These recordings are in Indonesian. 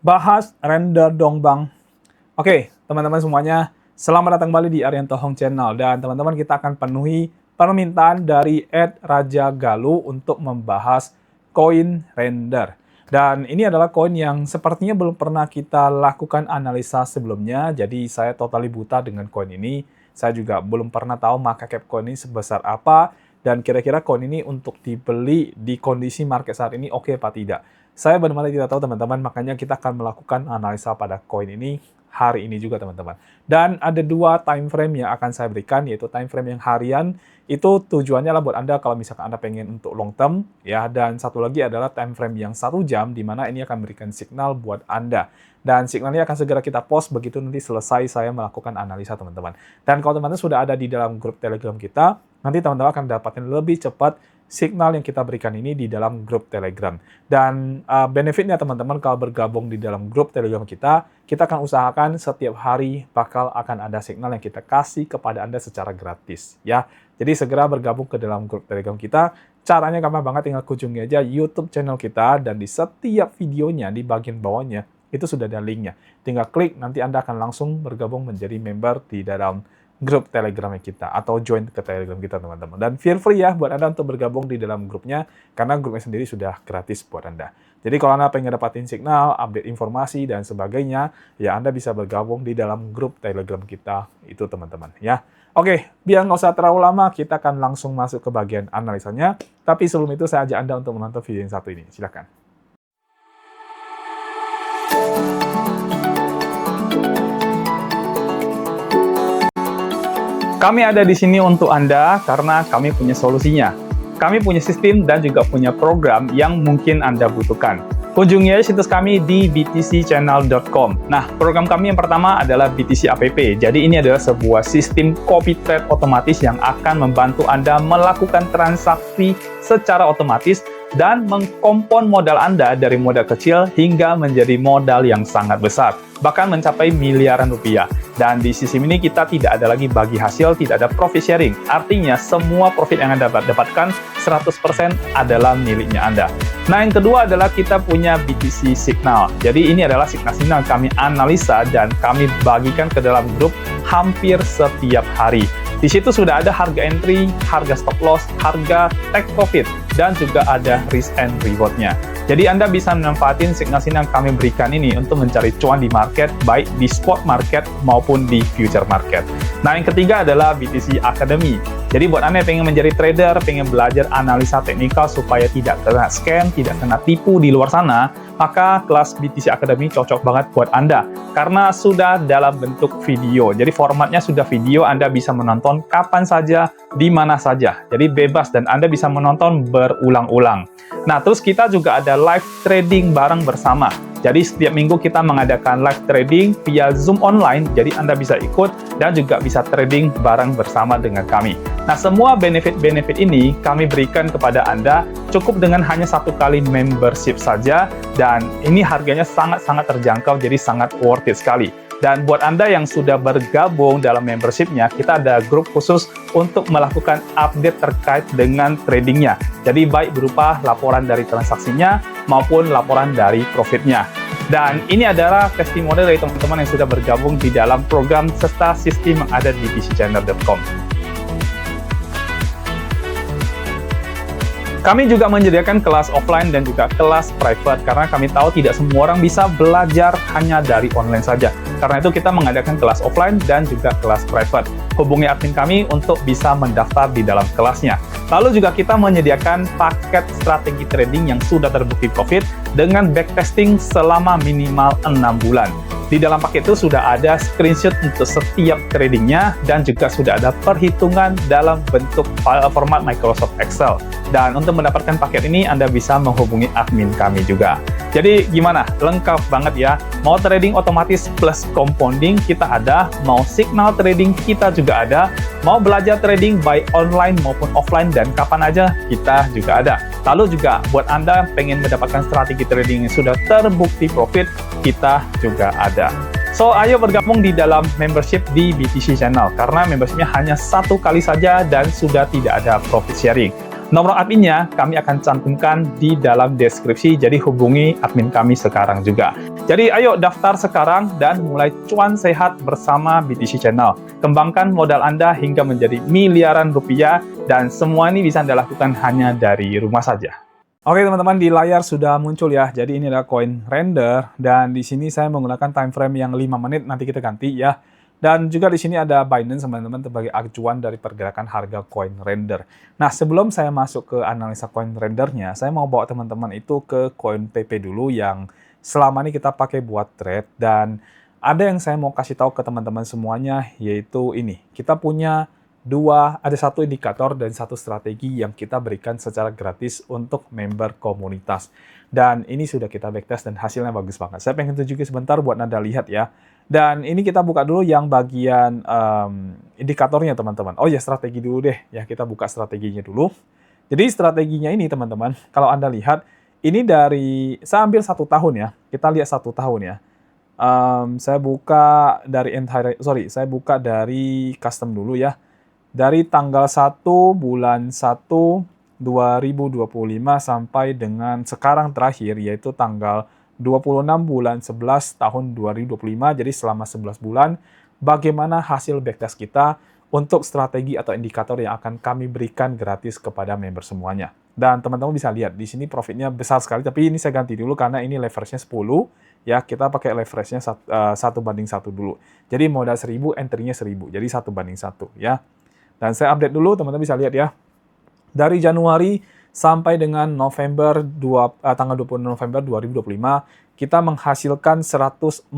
Bahas render dong Bang. Oke, teman-teman semuanya, selamat datang kembali di Arianto Hong Channel. Dan teman-teman, kita akan penuhi permintaan dari Raja Galuh untuk membahas koin render. Dan ini adalah koin yang sepertinya belum pernah kita lakukan analisa sebelumnya, jadi saya totally buta dengan koin ini. Saya juga belum pernah tahu market cap koin ini sebesar apa, dan kira-kira koin ini untuk dibeli di kondisi market saat ini oke apa tidak. Saya benar-benar tidak tahu teman-teman, makanya kita akan melakukan analisa pada koin ini hari ini juga teman-teman. Dan ada dua time frame yang akan saya berikan, yaitu time frame yang harian, itu tujuannya lah buat Anda kalau misalkan Anda pengen untuk long term, ya. Dan satu lagi adalah time frame yang 1 jam, di mana ini akan memberikan signal buat Anda. Dan signalnya akan segera kita post begitu nanti selesai saya melakukan analisa teman-teman. Dan kalau teman-teman sudah ada di dalam grup Telegram kita, nanti teman-teman akan dapatkan lebih cepat signal yang kita berikan ini di dalam grup Telegram. Dan benefitnya teman-teman kalau bergabung di dalam grup Telegram kita akan usahakan setiap hari bakal akan ada signal yang kita kasih kepada Anda secara gratis, ya. Jadi segera bergabung ke dalam grup Telegram kita. Caranya gampang banget, tinggal kunjungi aja YouTube channel kita, dan di setiap videonya di bagian bawahnya itu sudah ada linknya. Tinggal klik, nanti Anda akan langsung bergabung menjadi member di dalam grup Telegram kita, atau join ke Telegram kita teman-teman. Dan feel free ya buat Anda untuk bergabung di dalam grupnya, karena grupnya sendiri sudah gratis buat Anda. Jadi kalau Anda pengen dapatin signal, update informasi, dan sebagainya, ya Anda bisa bergabung di dalam grup Telegram kita itu teman-teman ya. Oke, biar nggak usah terlalu lama, kita akan langsung masuk ke bagian analisanya. Tapi sebelum itu saya ajak Anda untuk menonton video yang satu ini. Silakan. Kami ada di sini untuk Anda karena kami punya solusinya. Kami punya sistem dan juga punya program yang mungkin Anda butuhkan. Kunjungi aja situs kami di btcchannel.com. Nah, program kami yang pertama adalah BTC App. Jadi ini adalah sebuah sistem copy trade otomatis yang akan membantu Anda melakukan transaksi secara otomatis dan mengkompon modal Anda dari modal kecil hingga menjadi modal yang sangat besar, bahkan mencapai miliaran rupiah. Dan di sistem ini kita tidak ada lagi bagi hasil, tidak ada profit sharing. Artinya semua profit yang Anda dapatkan 100% adalah miliknya Anda. Nah, yang kedua adalah kita punya BTC Signal. Jadi ini adalah signal-signal kami analisa dan kami bagikan ke dalam grup hampir setiap hari. Di situ sudah ada harga entry, harga stop loss, harga take profit, dan juga ada risk and reward-nya. Jadi Anda bisa memanfaatkan signal-signal yang kami berikan ini untuk mencari cuan di market, baik di spot market maupun di future market. Nah, yang ketiga adalah BTC Academy. Jadi buat Anda yang pengen menjadi trader, pengen belajar analisa teknikal supaya tidak kena scam, tidak kena tipu di luar sana, maka kelas BTC Academy cocok banget buat Anda. Karena sudah dalam bentuk video. Jadi formatnya sudah video, Anda bisa menonton kapan saja, di mana saja. Jadi bebas dan Anda bisa menonton berulang-ulang. Nah, terus kita juga ada live trading bareng bersama. Jadi setiap minggu kita mengadakan live trading via Zoom online, jadi Anda bisa ikut dan juga bisa trading bareng bersama dengan kami. Nah, semua benefit-benefit ini kami berikan kepada Anda cukup dengan hanya 1 kali membership saja, dan ini harganya sangat-sangat terjangkau, jadi sangat worth it sekali. Dan buat Anda yang sudah bergabung dalam membership-nya, kita ada grup khusus untuk melakukan update terkait dengan tradingnya. Jadi baik berupa laporan dari transaksinya maupun laporan dari profitnya. Dan ini adalah testimoni dari teman-teman yang sudah bergabung di dalam program serta sistem yang ada di btcchannel.com. Kami juga menyediakan kelas offline dan juga kelas private, karena kami tahu tidak semua orang bisa belajar hanya dari online saja. Karena itu kita mengadakan kelas offline dan juga kelas private. Hubungi admin kami untuk bisa mendaftar di dalam kelasnya. Lalu juga kita menyediakan paket strategi trading yang sudah terbukti profit dengan backtesting selama minimal 6 bulan. Di dalam paket itu sudah ada screenshot untuk setiap tradingnya dan juga sudah ada perhitungan dalam bentuk file format Microsoft Excel. Dan untuk mendapatkan paket ini Anda bisa menghubungi admin kami juga. Jadi gimana? Lengkap banget ya. Mau trading otomatis plus compounding kita ada, mau signal trading kita juga ada, mau belajar trading baik online maupun offline dan kapan aja kita juga ada. Lalu juga buat Anda pengen mendapatkan strategi trading yang sudah terbukti profit, kita juga ada. So, ayo bergabung di dalam membership di BTC Channel, karena membershipnya hanya 1 kali saja dan sudah tidak ada profit sharing. Nomor adminnya kami akan cantumkan di dalam deskripsi, jadi hubungi admin kami sekarang juga. Jadi ayo daftar sekarang dan mulai cuan sehat bersama BTC Channel. Kembangkan modal Anda hingga menjadi miliaran rupiah, dan semua ini bisa Anda lakukan hanya dari rumah saja. Oke teman-teman, di layar sudah muncul ya. Jadi ini adalah coin render, dan di sini saya menggunakan time frame yang 5 menit, nanti kita ganti ya. Dan juga di sini ada Binance teman-teman sebagai acuan dari pergerakan harga coin render. Nah, sebelum saya masuk ke analisa coin rendernya, saya mau bawa teman-teman itu ke coin PP dulu yang selama ini kita pakai buat trade. Dan ada yang saya mau kasih tahu ke teman-teman semuanya, yaitu ini. Kita punya ada satu indikator dan satu strategi yang kita berikan secara gratis untuk member komunitas. Dan ini sudah kita backtest dan hasilnya bagus banget. Saya pengen tunjukin sebentar buat Anda lihat ya. Dan ini kita buka dulu yang bagian indikatornya teman-teman. Oh ya, strategi dulu deh. Ya, kita buka strateginya dulu. Jadi strateginya ini teman-teman, kalau Anda lihat, ini saya ambil 1 tahun ya. Kita lihat 1 tahun ya. Saya buka dari custom dulu ya. Dari tanggal 1 bulan 1 2025 sampai dengan sekarang terakhir, yaitu tanggal 26 bulan 11 tahun 2025, jadi selama 11 bulan, bagaimana hasil backtest kita untuk strategi atau indikator yang akan kami berikan gratis kepada member semuanya. Dan teman-teman bisa lihat, di sini profitnya besar sekali, tapi ini saya ganti dulu karena ini leverage-nya 10, ya kita pakai leverage-nya 1 banding 1 dulu. Jadi modal 1000, entry-nya 1000, jadi 1 banding 1, ya. Dan saya update dulu, teman-teman bisa lihat ya. Dari Januari sampai dengan tanggal 20 November 2025, kita menghasilkan 145%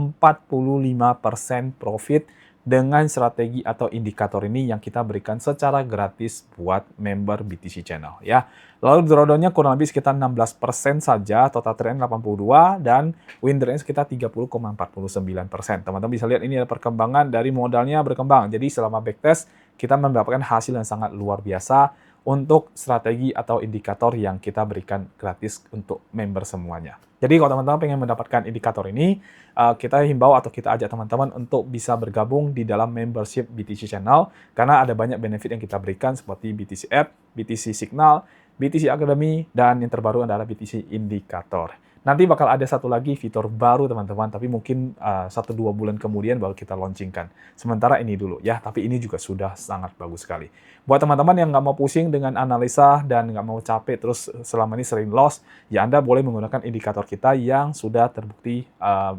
profit dengan strategi atau indikator ini yang kita berikan secara gratis buat member BTC Channel ya. Lalu drawdown-nya kurang lebih sekitar 16% saja, total trend 82 dan win rate sekitar 30,49%. Teman-teman bisa lihat ini ada perkembangan dari modalnya berkembang. Jadi selama backtest kita mendapatkan hasil yang sangat luar biasa untuk strategi atau indikator yang kita berikan gratis untuk member semuanya. Jadi kalau teman-teman pengen mendapatkan indikator ini, kita himbau atau kita ajak teman-teman untuk bisa bergabung di dalam membership BTC Channel, karena ada banyak benefit yang kita berikan seperti BTC App, BTC Signal, BTC Academy, dan yang terbaru adalah BTC Indikator. Nanti bakal ada satu lagi fitur baru teman-teman, tapi mungkin 1-2 bulan kemudian baru kita launchingkan. Sementara ini dulu ya, tapi ini juga sudah sangat bagus sekali. Buat teman-teman yang nggak mau pusing dengan analisa dan nggak mau capek terus selama ini sering loss, ya Anda boleh menggunakan indikator kita yang sudah terbukti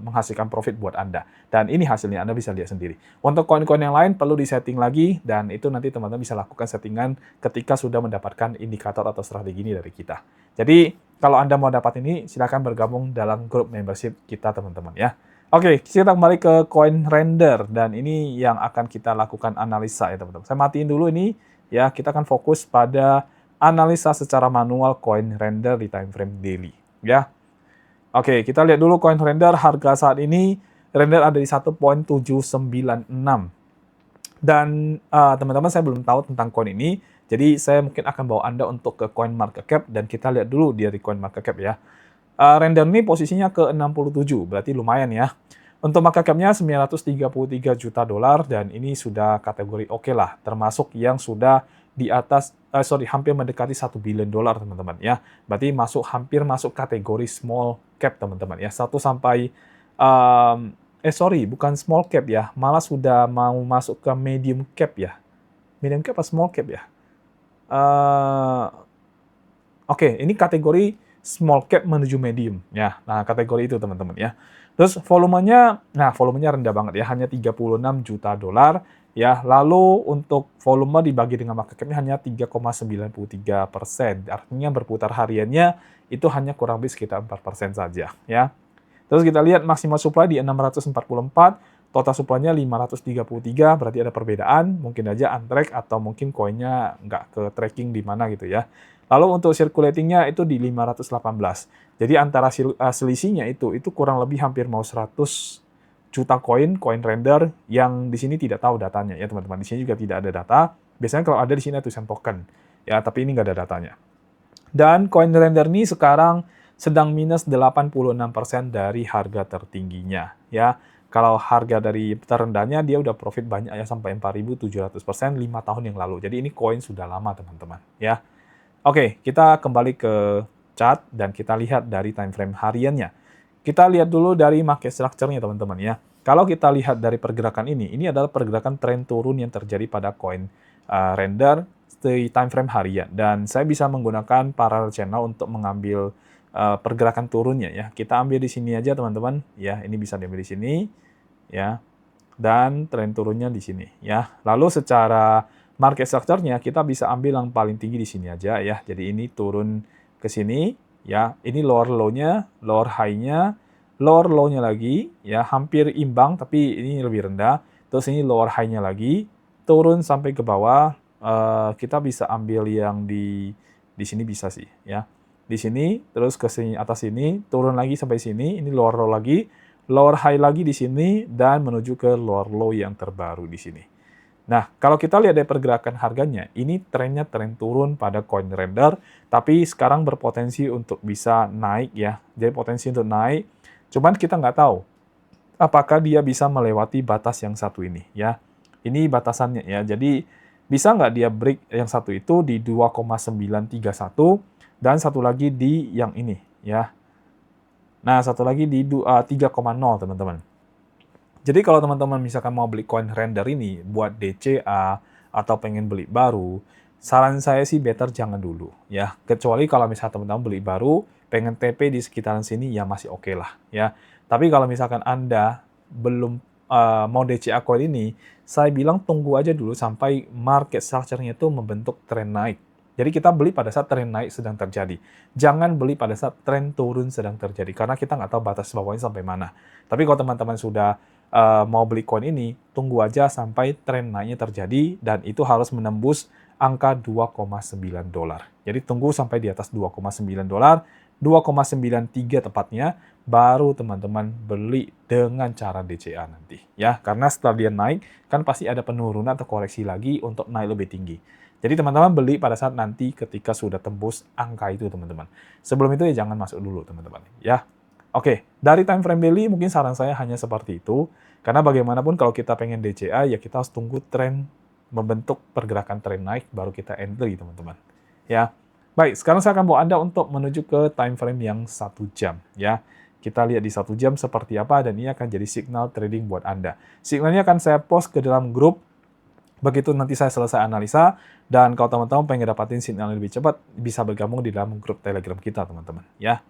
menghasilkan profit buat Anda. Dan ini hasilnya Anda bisa lihat sendiri. Untuk koin-koin yang lain perlu disetting lagi, dan itu nanti teman-teman bisa lakukan settingan ketika sudah mendapatkan indikator atau strategi ini dari kita. Jadi kalau Anda mau dapat ini, silakan bergabung dalam grup membership kita teman-teman ya. Oke, kita kembali ke coin render, dan ini yang akan kita lakukan analisa ya teman-teman. Saya matiin dulu ini ya, kita akan fokus pada analisa secara manual coin render di time frame daily ya. Oke, kita lihat dulu coin render, harga saat ini render ada di 1.796. Dan teman-teman saya belum tahu tentang coin ini, jadi saya mungkin akan bawa Anda untuk ke coin market cap, dan kita lihat dulu dari coin market cap ya. Render ini posisinya ke 67, berarti lumayan ya. Untuk market cap-nya 933 juta dolar, dan ini sudah kategori oke lah, termasuk yang sudah di atas, hampir mendekati 1 billion dolar teman-teman ya. Berarti hampir masuk kategori small cap teman-teman ya. Bukan small cap ya, malah sudah mau masuk ke medium cap ya. Medium cap atau small cap ya? Oke, ini kategori small cap menuju medium ya. Nah, kategori itu teman-teman ya. Terus volumenya rendah banget ya, hanya 36 juta dolar ya. Lalu untuk volume dibagi dengan market cap-nya hanya 3,93%. Artinya berputar hariannya itu hanya kurang lebih sekitar 4% saja ya. Terus kita lihat maksimal supply di 644, total supply-nya 533, berarti ada perbedaan, mungkin aja untrack atau mungkin koinnya nggak ke tracking di mana gitu ya. Lalu untuk circulating-nya itu di 518. Jadi antara selisihnya itu kurang lebih hampir mau 100 juta coin render yang di sini tidak tahu datanya ya teman-teman. Di sini juga tidak ada data. Biasanya kalau ada di sini ada tulisan token ya, tapi ini nggak ada datanya. Dan coin render ini sekarang sedang minus 86% dari harga tertingginya ya. Kalau harga dari terendahnya dia udah profit banyak ya, sampai 4.700% 5 tahun yang lalu. Jadi ini koin sudah lama teman-teman ya. Oke, kita kembali ke chart dan kita lihat dari time frame hariannya. Kita lihat dulu dari market structure-nya teman-teman ya. Kalau kita lihat dari pergerakan ini adalah pergerakan tren turun yang terjadi pada koin render di time frame harian. Dan saya bisa menggunakan parallel channel untuk mengambil pergerakan turunnya ya. Kita ambil di sini aja teman-teman ya. Ini bisa diambil di sini ya. Dan tren turunnya di sini ya. Lalu secara market structure-nya kita bisa ambil yang paling tinggi di sini aja ya. Jadi ini turun ke sini ya. Ini lower low-nya, lower high-nya, lower low-nya lagi ya, hampir imbang tapi ini lebih rendah. Terus ini lower high-nya lagi, turun sampai ke bawah. Kita bisa ambil yang di sini bisa sih ya. Di sini terus ke sini atas sini, turun lagi sampai sini, ini lower low lagi, lower high lagi di sini dan menuju ke lower low yang terbaru di sini. Nah, kalau kita lihat dari pergerakan harganya, ini trennya tren turun pada coin render, tapi sekarang berpotensi untuk bisa naik ya. Jadi potensi untuk naik, cuman kita nggak tahu apakah dia bisa melewati batas yang satu ini ya. Ini batasannya ya. Jadi bisa nggak dia break yang satu itu di 2,931 dan satu lagi di yang ini ya. Nah, satu lagi di 3,0 teman-teman. Jadi kalau teman-teman misalkan mau beli coin render ini buat DCA atau pengen beli baru, saran saya sih better jangan dulu ya. Kecuali kalau misalnya teman-teman beli baru, pengen TP di sekitaran sini ya masih oke lah ya. Tapi kalau misalkan Anda belum mau DCA coin ini, saya bilang tunggu aja dulu sampai market structure-nya itu membentuk tren naik. Jadi kita beli pada saat tren naik sedang terjadi. Jangan beli pada saat tren turun sedang terjadi, karena kita nggak tahu batas bawahnya sampai mana. Tapi kalau teman-teman sudah mau beli koin ini, tunggu aja sampai tren naiknya terjadi, dan itu harus menembus angka 2,9 dolar. Jadi tunggu sampai di atas 2,9 dolar, 2,93 tepatnya, baru teman-teman beli dengan cara DCA nanti. Ya, karena setelah dia naik, kan pasti ada penurunan atau koreksi lagi untuk naik lebih tinggi. Jadi teman-teman beli pada saat nanti ketika sudah tembus angka itu teman-teman. Sebelum itu ya jangan masuk dulu teman-teman ya. Oke, dari time frame daily mungkin saran saya hanya seperti itu. Karena bagaimanapun kalau kita pengen DCA ya kita harus tunggu tren membentuk pergerakan tren naik baru kita entry teman-teman. Ya. Baik, sekarang saya akan bawa Anda untuk menuju ke time frame yang 1 jam ya. Kita lihat di 1 jam seperti apa dan ini akan jadi signal trading buat Anda. Signalnya akan saya post ke dalam grup begitu nanti saya selesai analisa, dan kalau teman-teman pengen dapatin sinyal yang lebih cepat, bisa bergabung di dalam grup Telegram kita, teman-teman. Ya.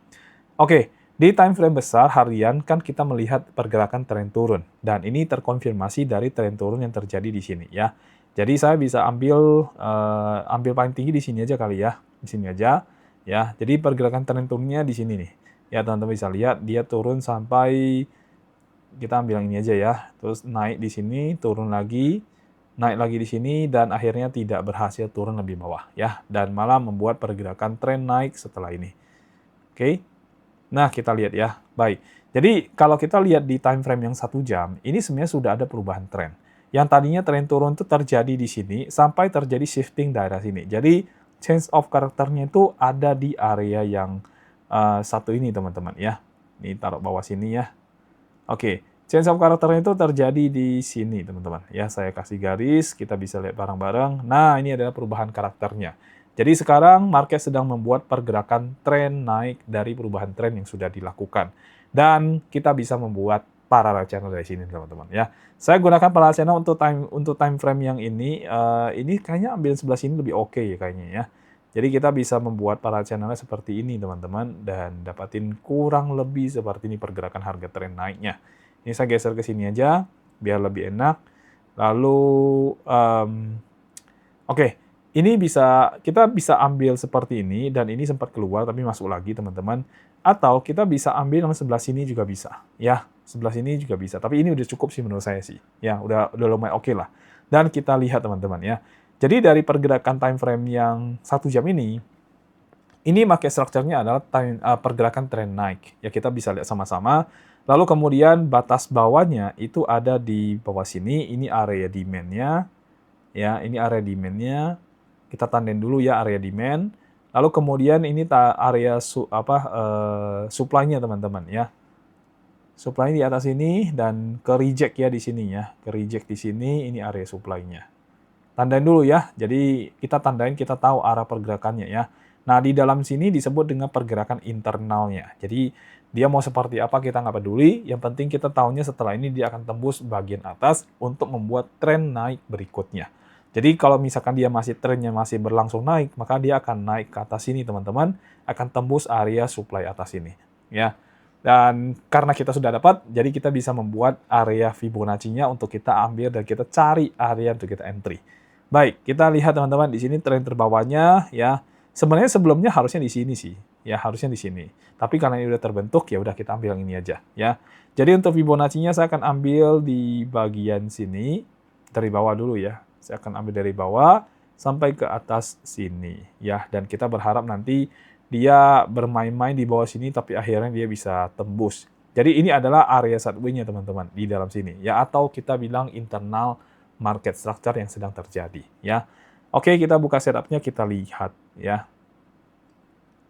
Oke, di time frame besar harian kan kita melihat pergerakan tren turun, dan ini terkonfirmasi dari tren turun yang terjadi di sini. Ya. Jadi saya bisa ambil paling tinggi di sini aja kali ya, di sini aja. Ya, jadi pergerakan tren turunnya di sini nih. Ya, teman-teman bisa lihat dia turun sampai kita ambil yang ini aja ya, terus naik di sini, turun lagi. Naik lagi di sini dan akhirnya tidak berhasil turun lebih bawah ya, dan malah membuat pergerakan tren naik setelah ini. Oke. Nah, kita lihat ya. Baik. Jadi kalau kita lihat di time frame yang 1 jam, ini sebenarnya sudah ada perubahan tren. Yang tadinya tren turun itu terjadi di sini sampai terjadi shifting daerah sini. Jadi change of karakternya itu ada di area yang satu ini teman-teman ya. Ini taruh bawah sini ya. Oke. Change of karakternya itu terjadi di sini, teman-teman. Ya, saya kasih garis, kita bisa lihat bareng-bareng. Nah, ini adalah perubahan karakternya. Jadi sekarang market sedang membuat pergerakan tren naik dari perubahan tren yang sudah dilakukan. Dan kita bisa membuat parallel channel dari sini, teman-teman. Ya, saya gunakan parallel channel untuk time frame yang ini. Ini kayaknya ambil sebelah sini lebih oke ya kayaknya ya. Jadi kita bisa membuat parallel channelnya seperti ini, teman-teman, dan dapatin kurang lebih seperti ini pergerakan harga tren naiknya. Ini saya geser ke sini aja, biar lebih enak. Lalu, oke, ini kita bisa ambil seperti ini, dan ini sempat keluar, tapi masuk lagi, teman-teman. Atau kita bisa ambil yang sebelah sini juga bisa. Ya, sebelah sini juga bisa. Tapi ini udah cukup sih menurut saya sih. Ya, udah lumayan oke lah. Dan kita lihat, teman-teman ya. Jadi dari pergerakan time frame yang 1 jam ini market structure-nya adalah pergerakan tren naik. Ya, kita bisa lihat sama-sama. Lalu kemudian batas bawahnya itu ada di bawah sini, ini area demand-nya. Ya, ini area demand-nya. Kita tandain dulu ya area demand. Lalu kemudian ini area supply-nya teman-teman ya. Supply di atas ini dan ke reject ya di sini ya. Ke reject di sini, ini area supply-nya. Tandain dulu ya. Jadi kita tandain, kita tahu arah pergerakannya ya. Nah, di dalam sini disebut dengan pergerakan internalnya. Jadi, dia mau seperti apa kita nggak peduli, yang penting kita tahunya setelah ini dia akan tembus bagian atas untuk membuat tren naik berikutnya. Jadi, kalau misalkan dia trennya masih berlangsung naik, maka dia akan naik ke atas sini, teman-teman, akan tembus area supply atas ini. Ya. Dan karena kita sudah dapat, jadi kita bisa membuat area Fibonacci-nya untuk kita ambil dan kita cari area untuk kita entry. Baik, kita lihat teman-teman di sini tren terbawahnya ya. Sebenarnya sebelumnya harusnya di sini sih, ya harusnya di sini. Tapi karena ini udah terbentuk, ya udah kita ambil yang ini aja, ya. Jadi untuk Fibonacci-nya saya akan ambil di bagian sini, dari bawah dulu ya. Saya akan ambil dari bawah sampai ke atas sini, ya. Dan kita berharap nanti dia bermain-main di bawah sini, tapi akhirnya dia bisa tembus. Jadi ini adalah area sideways-nya teman-teman, di dalam sini, ya. Atau kita bilang internal market structure yang sedang terjadi, ya. Oke, kita buka setup-nya, kita lihat, ya.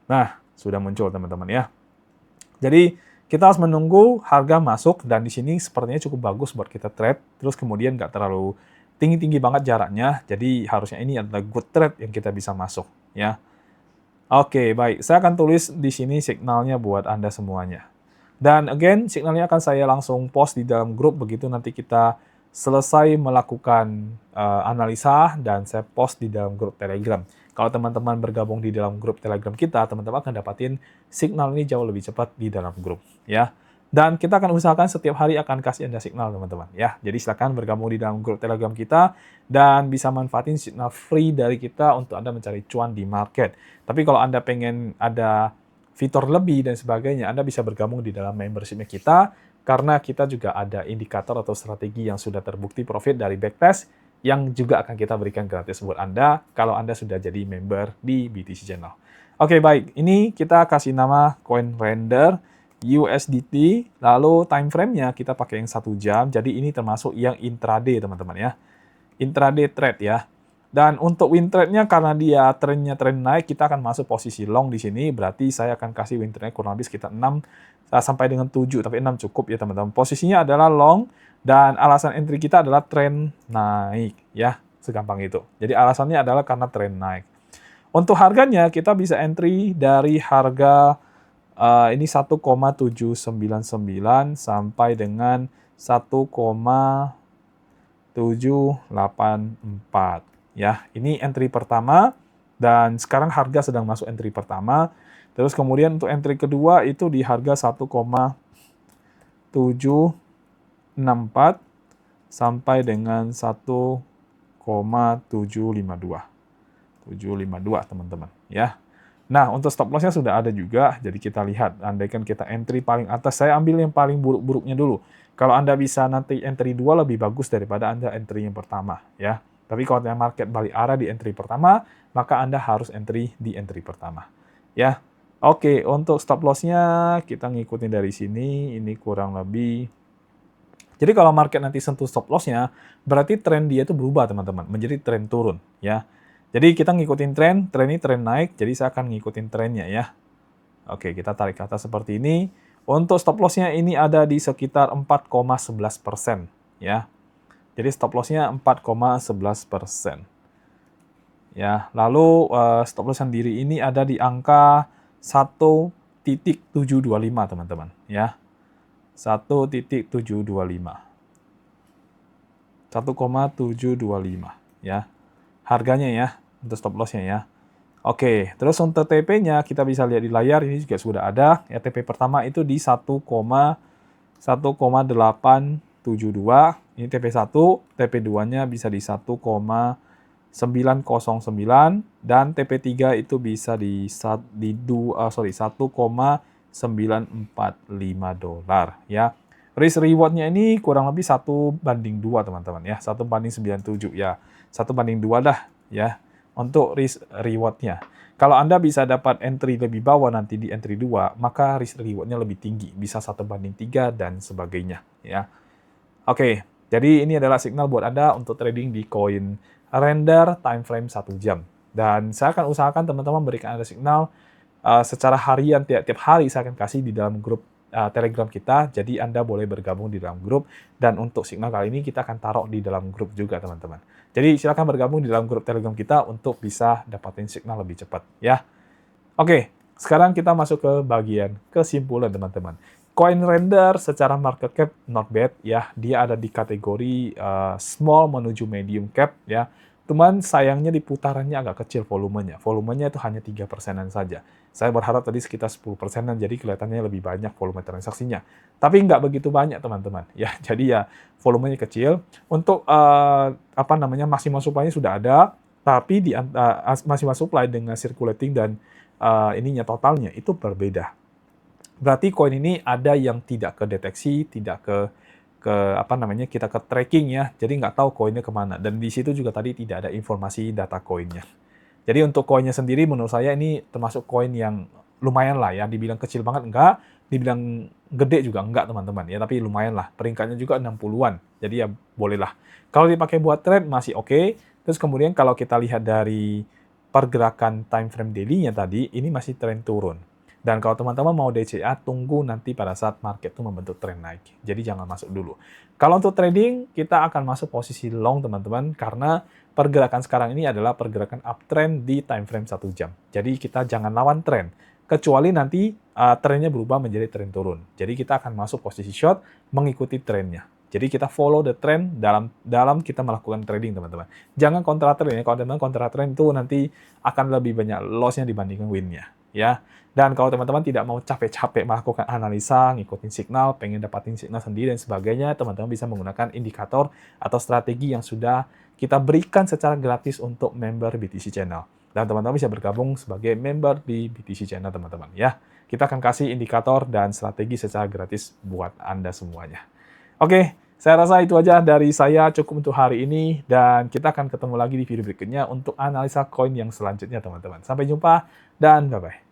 Nah, sudah muncul teman-teman ya. Jadi kita harus menunggu harga masuk dan di sini sepertinya cukup bagus buat kita trade. Terus kemudian nggak terlalu tinggi-tinggi banget jaraknya. Jadi harusnya ini adalah good trade yang kita bisa masuk ya. Oke, baik. Saya akan tulis di sini signalnya buat Anda semuanya. Dan again, signalnya akan saya langsung post di dalam grup begitu nanti kita selesai melakukan analisa dan saya post di dalam grup Telegram. Kalau teman-teman bergabung di dalam grup Telegram kita, teman-teman akan dapatin signal ini jauh lebih cepat di dalam grup, ya. Dan kita akan usahakan setiap hari akan kasih Anda signal, teman-teman, ya. Jadi silakan bergabung di dalam grup Telegram kita dan bisa manfaatin signal free dari kita untuk Anda mencari cuan di market. Tapi kalau Anda pengen ada fitur lebih dan sebagainya, Anda bisa bergabung di dalam membership-nya kita karena kita juga ada indikator atau strategi yang sudah terbukti profit dari backtest yang juga akan kita berikan gratis buat Anda kalau Anda sudah jadi member di BTC Channel. Oke, baik. Ini kita kasih nama coin render USDT, lalu time frame-nya kita pakai yang 1 jam, jadi ini termasuk yang intraday, teman-teman ya. Intraday trade ya. Dan untuk win trade-nya karena dia trennya tren naik, kita akan masuk posisi long di sini, berarti saya akan kasih win trade-nya kurang lebih sekitar 6 sampai dengan 7, tapi 6 cukup ya teman-teman. Posisinya adalah long, dan alasan entry kita adalah tren naik, ya, segampang itu. Jadi alasannya adalah karena tren naik. Untuk harganya, kita bisa entry dari harga ini 1,799 sampai dengan 1,784. Ya, ini entry pertama, dan sekarang harga sedang masuk entry pertama. Terus kemudian untuk entry kedua itu di harga 1,764 sampai dengan 1,752. 752 teman-teman ya. Nah, untuk stop loss-nya sudah ada juga, jadi kita lihat. Andaikan kita entry paling atas, saya ambil yang paling buruk-buruknya dulu. Kalau Anda bisa nanti entry 2 lebih bagus daripada Anda entry yang pertama ya. Tapi kalau market balik arah di entry pertama, maka Anda harus entry di entry pertama. Ya, oke. Untuk stop loss-nya kita ngikutin dari sini. Ini kurang lebih. Jadi kalau market nanti sentuh stop loss-nya, berarti tren dia itu berubah teman-teman, menjadi tren turun. Ya. Jadi kita ngikutin tren ini tren naik, jadi saya akan ngikutin trennya ya. Oke, kita tarik ke atas seperti ini. Untuk stop loss-nya ini ada di sekitar 4,11%. Ya. Jadi stop loss-nya 4,11%. Ya, lalu stop loss sendiri ini ada di angka 1,725 teman-teman. Ya, 1,725. 1,725 ya. Harganya ya, untuk stop loss-nya ya. Oke, terus untuk TP-nya kita bisa lihat di layar, ini juga sudah ada. Ya, TP pertama itu di 1,872. Ini TP1, TP2-nya bisa di 1,909 dan TP3 itu bisa di 1,945 dolar ya. Risk reward-nya ini kurang lebih 1:2 teman-teman ya, 1:97 ya. 1:2 dah ya untuk risk reward-nya. Kalau Anda bisa dapat entry lebih bawah nanti di entry 2, maka risk reward-nya lebih tinggi, bisa 1:3 dan sebagainya ya. Oke, jadi ini adalah signal buat Anda untuk trading di coin render time frame 1 jam. Dan saya akan usahakan teman-teman berikan Anda signal secara harian, tiap hari saya akan kasih di dalam grup Telegram kita, jadi Anda boleh bergabung di dalam grup, dan untuk signal kali ini kita akan taruh di dalam grup juga teman-teman. Jadi silakan bergabung di dalam grup Telegram kita untuk bisa dapatin signal lebih cepat ya. Oke, sekarang kita masuk ke bagian kesimpulan, teman-teman. Coin render secara market cap not bad ya, dia ada di kategori small menuju medium cap ya. Cuman sayangnya di putarannya agak kecil volumenya. Volumenya itu hanya 3%-an saja. Saya berharap tadi sekitar 10%-an, jadi kelihatannya lebih banyak volume transaksinya. Tapi nggak begitu banyak, teman-teman. Ya, jadi ya volumenya kecil. Untuk maximum supply-nya sudah ada, tapi di maximum supply dengan circulating dan totalnya itu berbeda. Berarti koin ini ada yang tidak kedeteksi, tidak kita ke tracking ya, jadi nggak tahu koinnya kemana. Dan di situ juga tadi tidak ada informasi data koinnya. Jadi untuk koinnya sendiri menurut saya ini termasuk koin yang lumayan lah ya, dibilang kecil banget enggak, dibilang gede juga enggak teman-teman ya, tapi lumayan lah, peringkatnya juga 60-an, jadi ya boleh lah. Kalau dipakai buat trade masih oke. Terus kemudian kalau kita lihat dari pergerakan time frame daily-nya tadi, ini masih tren turun. Dan kalau teman-teman mau DCA, tunggu nanti pada saat market itu membentuk tren naik. Jadi jangan masuk dulu. Kalau untuk trading, kita akan masuk posisi long, teman-teman, karena pergerakan sekarang ini adalah pergerakan uptrend di time frame 1 jam. Jadi kita jangan lawan tren, kecuali nanti trennya berubah menjadi tren turun. Jadi kita akan masuk posisi short, mengikuti trennya. Jadi kita follow the trend dalam kita melakukan trading, teman-teman. Jangan kontra trend ya. Kalau teman-teman kontra trend itu nanti akan lebih banyak loss-nya dibandingkan win-nya. Ya. Dan kalau teman-teman tidak mau capek-capek melakukan analisa, ngikutin signal, pengen dapatin signal sendiri dan sebagainya, teman-teman bisa menggunakan indikator atau strategi yang sudah kita berikan secara gratis untuk member BTC Channel. Dan teman-teman bisa bergabung sebagai member di BTC Channel, teman-teman. Ya. Kita akan kasih indikator dan strategi secara gratis buat Anda semuanya. Oke, saya rasa itu aja dari saya, cukup untuk hari ini, dan kita akan ketemu lagi di video berikutnya untuk analisa koin yang selanjutnya, teman-teman. Sampai jumpa, dan bye-bye.